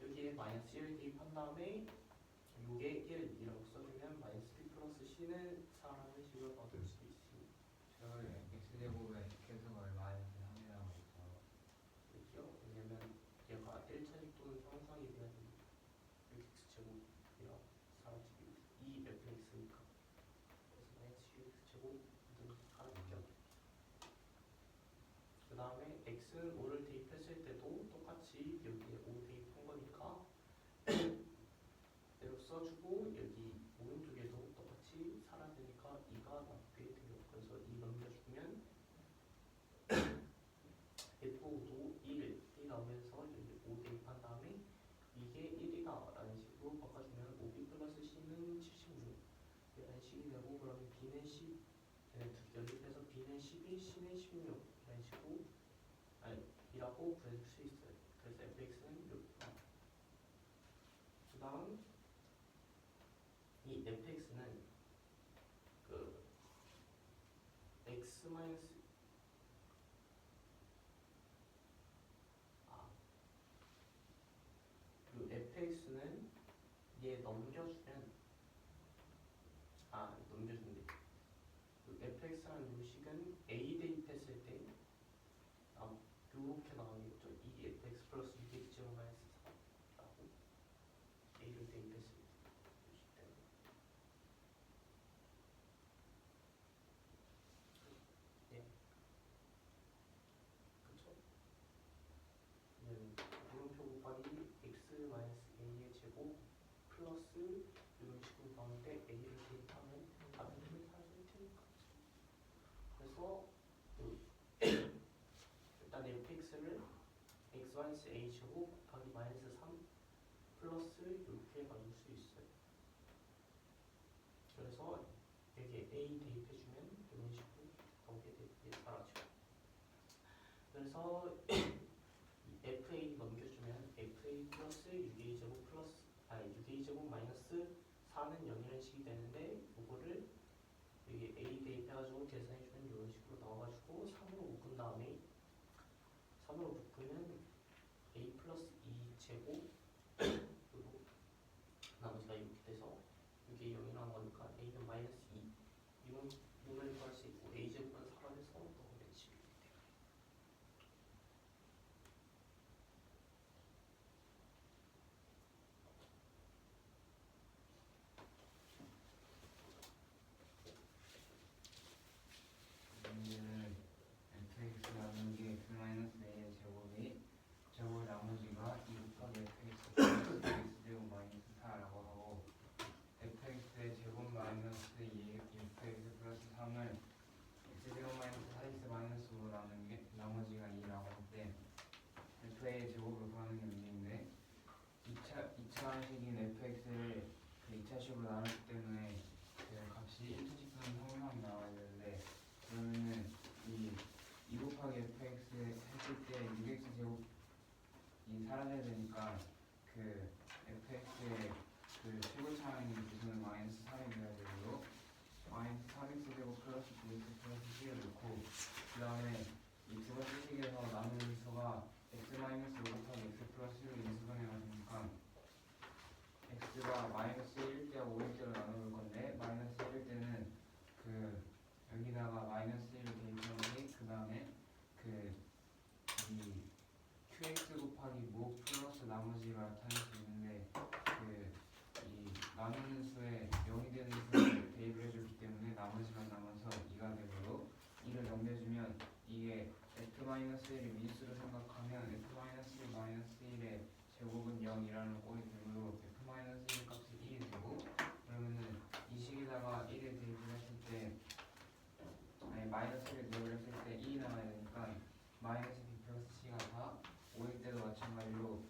여기에 마이너스 1을 대입한 다음에 요게 1이라고 써주면 마이너스 1 플러스 c는 4라는 식을 받을 수 있습니다. 저 x제곱의 계수가 마이너스 3이라고 해서 그렇죠? 왜냐면 얘가 1차식 또는 상수항이 돼야 됩니다. 여기 x제곱이랑 사라지기 이 fx니까 그래서 마이너스 6x제곱 가능하죠. 그 다음에 x는 5를 대입했을 때도 똑같이 여기에 5 대입한 거니까 대로 써주고 여기 오른쪽에도 똑같이 사라지니까 2가 남게 돼요. 그래서 2 넘겨주면 F5도 1이 나오면서 여기 5 대입한 다음에 이게 1이다 라는 식으로 바꿔주면 5b 플러스 c는 76 이라는 식이 되고 그러면 b는 10 얘네 두 개 연립해서 b는 12 c는 16 이라는 식으로 이라고 구해줄 수 있어요. 그래서 fx는 이렇게 그 다음 이 fx는 그 x 마이너스 그 fx는 얘 넘겨주면 넘겨준대. 그 fx라는 요식은 a 대입했을 때 요렇게 나오겠죠. 이 fx 플러스 6x 제곱 마이너스 4라고 a를 대입했을 때 요식 때문에 예 그쵸? 물음표 곱하기 x 마이너스 a의 제곱 플러스 이런 식으로 나오는데 a를 대입하면 다른 게 사라질 테니까. 그래서 일단 fx를 x 마이너스 a 제곱 곱하기 마이너스 3 플러스 이렇게 가질 수 있어요. 그래서 여기에 a 대입해주면 이런 식으로 나오게 되게 사라져. 그래서 fa 넘겨주면 fa 플러스 6a 제곱 플러스 6a 제곱 마이너스 4는 0이라는 식이 되는데 이거를 여기 a 대입해가지고 계산해주면 이런 식으로 나와가지고 3으로 묶은 다음에 3으로 묶으면 a 플러스 2 제곱 그리고 나머지가 이렇게 돼서 이게 0이 나온 거니까 a는 마이너스 2 이걸 구할 수 있고 a 제곱은 사라져서 넣으면 식이 돼요. 문제는 fx라는 게 x 마이너스 a의 제곱이 제곱 나머지가 2 곱하기 fx 플러스 x 제곱 마이너스 4라고 하고 fx의 제곱 마이너스 2fx 플러스 3을 x 제곱 마이너스 4x 마이너스 5로 나누는 게 나머지가 2라고 할 때 f의 제곱을 구하는 게 문제인데 2차식인 fx를 그 2차식으로 나눴기 때문에 그 값이 1차식 또는 성분함이 나와야 되는데 그러면은 이 2 곱하기 fx 했을 때 6x 제곱이 사라져야 되니까 그 fx의 그 최고차항인 기준은 마이너스 3이 돼야 되고 마이너스 3x 제곱 플러스 2x 플러스 10을 넣고 그 다음에 이 두 번째 식에서 나누는 수가 x 마이너스 5 곱하기 x 플러스 10을 인수분해가 되니까 x가 마이너스 1일 때와 5일 때로 나눠볼 건데 마이너스 1일 때는 그 F-1을 미수로 생각하면 F-1의 제곱은 0이라는 꼴이 되므로 F-1 값이 1이 되고, 그러면은 이 식에다가 1을 대입을 했을 때, 아니 마이너스를 대입을 했을 때 1이 나와야 되니까 마이너스 B 플러스 C가 4, 5일 때도 마찬가지로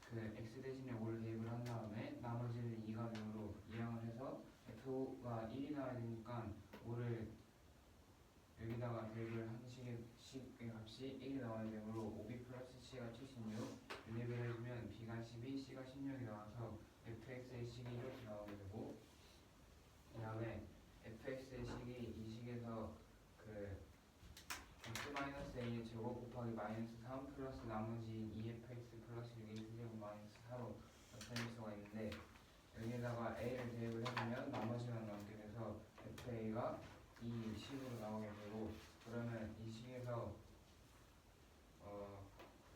그 x 대신에 5를 대입을 한 다음에 나머지를 2가 되므로 이항을 해서 f가 1이 나와야 되니까 5를 여기다가 대입을 한 식의 값이 1이 나와야 되므로 5b 플러스 c가 76, 대입을 해주면 b가 12, c가 16이 나와서 fx의 식이 이렇게 나오게 되고, 그 다음에 fx의 식이 이 식에서 그 x-a의 제곱 곱하기 마이너스 3 플러스 나머지 2fx 플러스 6x 제곱 마이너스 4로 나타낼 수가 있는데, 여기에다가 a를 대입을 해주면 나머지만 남게 돼서 fa가 이 식으로 나오게 되고, 그러면 이 식에서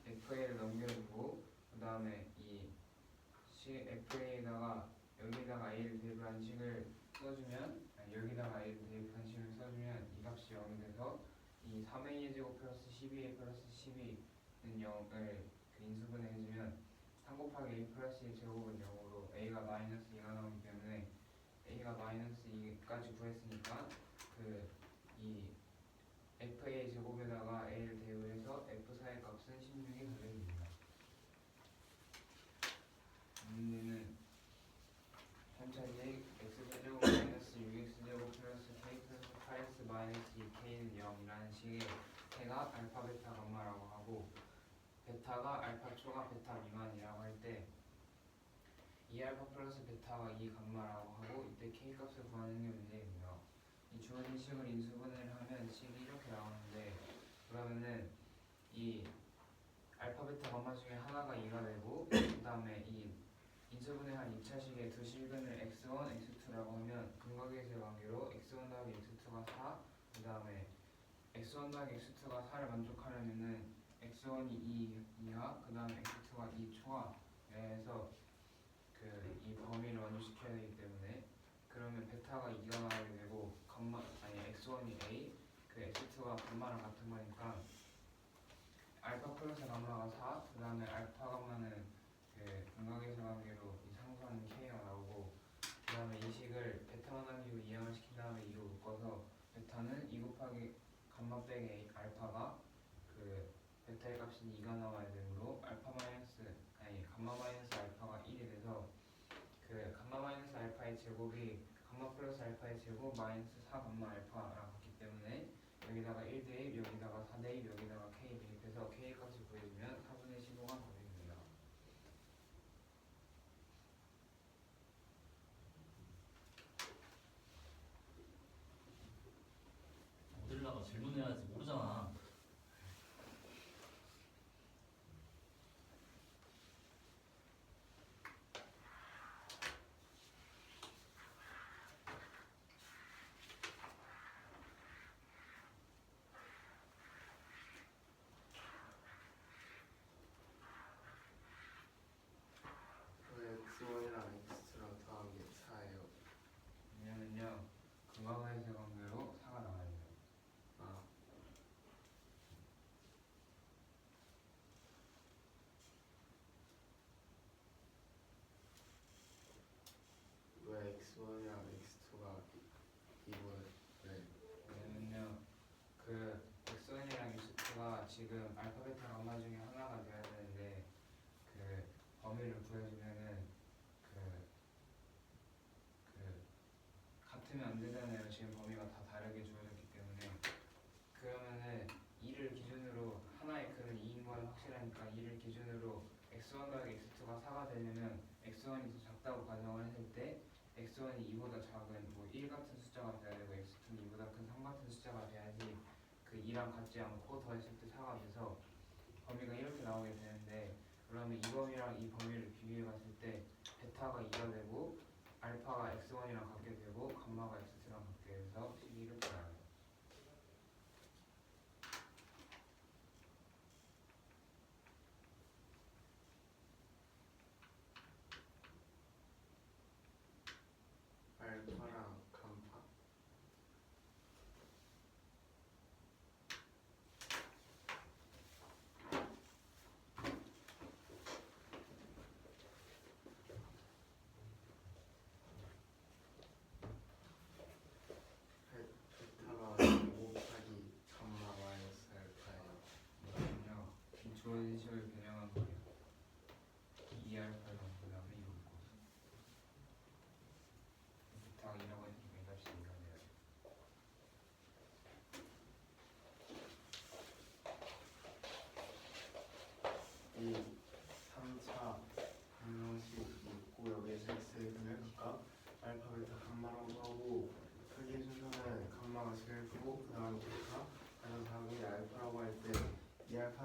fa를 넘겨주고 그 다음에 이 fa에다가 여기다가 a를 대입한 식을 써주면, 아니, 여기다가 a를 대입한 식을 써주면 이 값이 0이 돼서 이 3a의 제곱 플러스 12a 플러스 12는 0을 그 인수분해 해주면 3 곱하기 a 플러스 2의 제곱은 0으로 a가 마이너스 2가 나오기 때문에 a가 마이너스 2까지 구했으니까 그 이 fa의 제곱에다가 a를 대입을 해서 f4의 값은 16이 달려있습니다. 문제는 3차식 x제곱 마이너스 6x제곱 플러스 k 플러스 8x 마이너스 2k는 0이라는 식의 k가 알파 베타 감마라고 하고, 베타가 알파 초과 베타 미만이라고 할 때 2알파 플러스 베타가 2 감마라고 하고, 이때 k 값을 구하는 게 문제입니다. 이 주어진 식을 인수분해를 하면 식이 이렇게 나오는데, 그러면은 이 알파 베타 감마 중에 하나가 2가 되고, 그 다음에 이 인수분해한 2차식의 두 실근을 x1, x2라고 하면 근각계수의 관계로 x1 더하기 x2가 4, 그 다음에 x1 더하기 x2가 4를 만족하려면은 x1이 2 이하, 그 다음에 x2가 2 초하에서 그 이 범위를 완료시켜야 되기 때문에, 그러면 베타가 2가 나오게 되고 감마, 아니 x1이 a, 그 x2가 감마랑 같은 거니까 알파 플러스 감마가 4, 그 다음에 알파 감마는 그 근각계수 관계로 이 상수하는 k가 나오고, 그 다음에 이 식을 베타만 남기고 이항을 시킨 다음에 2로 묶어서 베타는 2 곱하기 감마 빼기 a, 알파가 그 베타의 값이 2가 나와야 되므로 알파 마이너스, 아니 감마 마이너스 알파가 1이 돼서 그 감마 마이너스 알파의 제곱이 감마 플러스 알파의 제곱 마이너스 4 감마 알파랑 같기 때문에 여기다가 1 대입, 여기다가 4 대입, 여기다가 k 대입해서 k 값을 구해주면 4분의 15가 답입니다. 어딜라가 질문해야지 모르잖아. 왜 x1이랑 x2랑 더한 게 4예요? 왜냐면요, 근각계수의 관계로 4가 나와야 돼요. 아, 왜 x1이랑 x2가 이거를 왜? 왜냐면요, 그 x1이랑 x2가 지금 알파 베타 감마 중에 하나가 돼야 되는데 그 범위를 구해주면은 같으면 안 되잖아요. 지금 범위가 다 다르게 주어졌기 때문에. 그러면은 2를 기준으로, 하나의 근은 2인 건 확실하니까 2를 기준으로 x1 더하기 x2가 4가 되려면 x1이 더 작다고 가정을 했을 때 x1이 2보다 작은 뭐 1 같은 숫자가 돼야 되고 x2는 2보다 큰 3 같은 숫자가 돼야지 그 2랑 같지 않고 더했을 때 4가 돼서 범위가 이렇게 나오게 되는데, 그러면 이 범위랑 이 범위를 비교해 봤을 때 베타가 2가 되고 알파가 x1이랑 같게 되고 감마가 x2랑 같게 돼서 식이 이렇게 나와요. 알파랑 감파?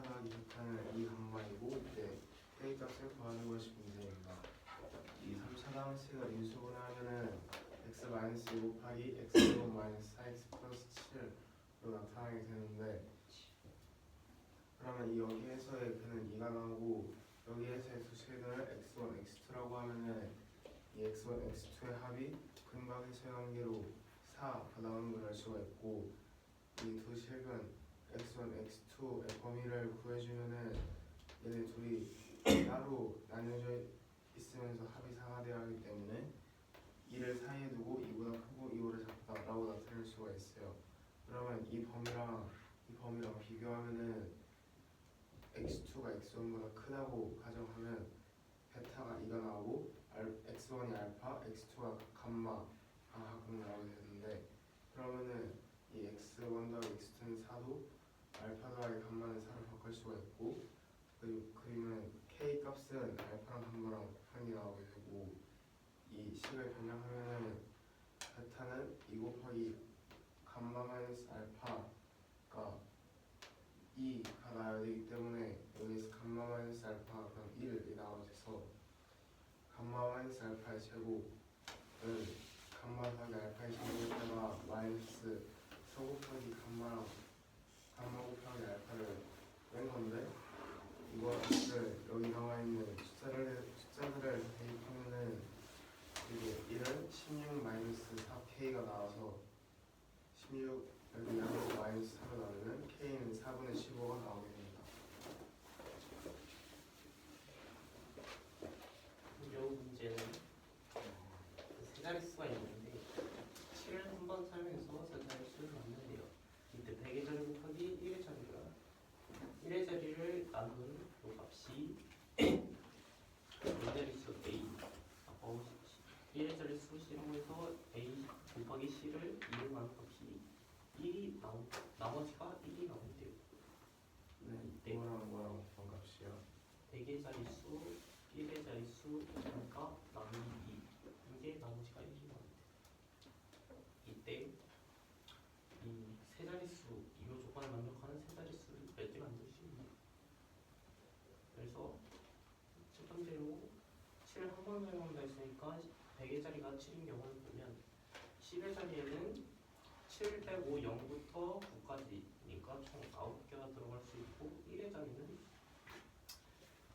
알파 더하기 베타는 이 감마이고 이때 A 값을 구하는 것이 문제입니다. 이 3차 방식을 인수분해하면은 x 마이너스 2 곱하기 x 제곱 마이너스 4x 플러스 7로 나타나게 되는데, 그러면 이 여기에서의 그는 2가 나오고 여기에서의 두 실근을 x1, x2라고 하면은 이 x1, x2의 합이 근각의수의 관계로 4가 나오는 걸 알 수가 있고, 이 두 실근 x1, x2의 범위를 구해주면은 얘네 둘이 따로 나뉘어져 있으면서 합이 4가 되어야 하기 때문에 2를 사이에 두고 2보다 크고 2호를 작다라고 나타낼 수가 있어요. 그러면 이 범위랑 비교하면은 x2가 x1보다 크다고 가정하면 베타가 2가 나오고 x1이 알파, x2가 감마가 각각 나오게 되는데, 그러면은 이 x1 더하기 x2는 4도 알파 더하기 감마는 4로 바꿀 수가 있고, 그리면 k 값은 알파랑 감마랑 곱하기 나오게 되고, 이 식을 변형하면은 베타는 2 곱하기 감마 마이너스 알파가 2가 나와야 되기 때문에 여기서 감마 마이너스 알파가 그럼 1이 나와져서 감마 마이너스 알파의 제곱은 감마 더하기 알파의 제곱에다가 마이너스 4 곱하기 감마 곱하기 알파를 뺀 건데, 이거를 여기 나와 있는 숫자들을 대입하면은 이게 1은 16 마이너스 4k가 나와서 16 여기 양에서 마이너스 4로 나오면 k는 4분의 15가 나오게 됩니다. 이 문제는 세 자릿수가 있는데 7을 한번 사용해서 세 자릿수를 만들어요. 이때 100의 자리 곱하기 1의 자리가 1의 자리를 나눈 요 값이 4자릿수 A 1의 자릿수 C라고 해서 A 곱하기 C를 2로 나눈 값이 1이 나머지가 1이 나온대요. 이때 뭐랑 반값이요? 100의 자릿수 1의 자릿수 그러니까 나누기 2 이게 나머지가 1이 나온대요. 이때 이 세 자릿수 이 조건에 만족하는 세 자릿수를 몇 개 만들 수 있나요? 그래서 첫 번째로 7을 한 번 사용한다 했으니까 100의 자리가 7인 경우를 보면 10의 자리에는 7 빼고 0부터 9까지니까 총 9개가 들어갈 수 있고, 1의 자리는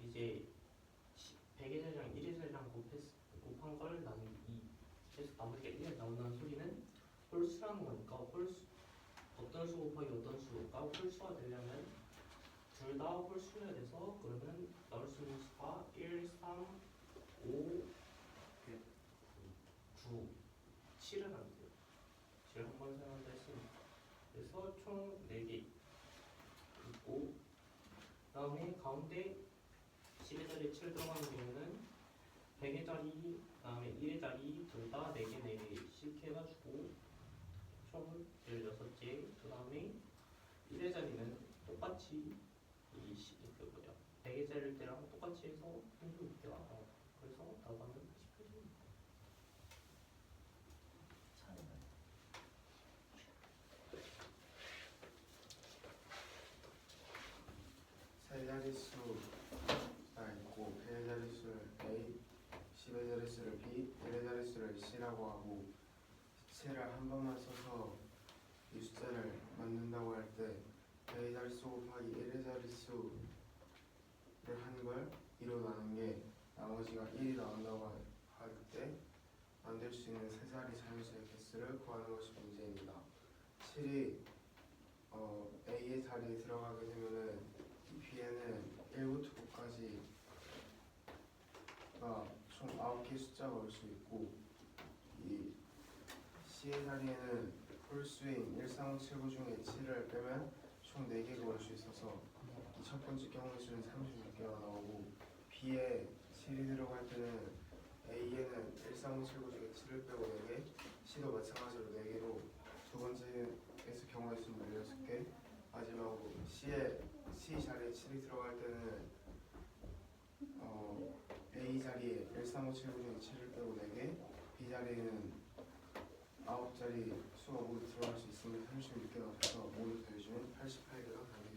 이제 100의 자리랑 1의 자리랑 곱한 걸 나누기 2. 그래서 나머지가 1이 나온다는 소리는 홀수라는 거니까 어떤 수 곱하기 어떤 수가 홀수가 되려면 둘 다 홀수여야 돼서, 그러면 나올 수 있는 수가 1, 3, 5, 9, 7을 안 돼요. 7을 한 번 사용한다 했으니까. 그래서 총 4개 있고, 그 다음에 가운데 10의 자리에 7 들어가는 경우는 100의 자리, 그 다음에 1의 자리 둘 다 4개, 4개씩 해가지고 총 16개. 그 다음에 1의 자리는 똑같이 100의 자리일 때랑 똑같이 해서 36개가 나와요. 그래서 답안은 88점입니다. 세 자릿수가 있고 100의 자릿수를 A, 10의 자릿수를 B, 1의 자릿수를 C라고 하고, 시체를 한 번만 써서 이 숫자를 만든다고 할 때 100의 자릿수 곱하기 1의 자릿수를 한 걸 2로 나눈 게 나머지가 1이 나온다고 할 때 만들 수 있는 세 자리 자연수의 개수를 구하는 것이 문제입니다. 7이 A의 자리에 들어가게 되면은 이 B에는 1부터 9까지가 총 9개 숫자가 올 수 있고, 이 C의 자리에는 홀수인 1, 3, 5, 7, 9 중에 7을 빼면 총 4개가 올 수 있어서 이 첫 번째 경우의 수는 36개가 나오고, B에 7이 들어갈 때는 A에는 1, 3, 5, 7, 9 중에 7을 빼고 4개, C도 마찬가지로 4개로 두 번째에서 경우의 수는 16개, 마지막으로 C 자리에 7이 들어갈 때는 A 자리에 1, 3, 5, 7, 9 중에 7을 빼고 4개, B 자리에는 9자리 수가 모두 들어갈 수 있으면 36개가 돼서 모두 더해주면 88개가 되게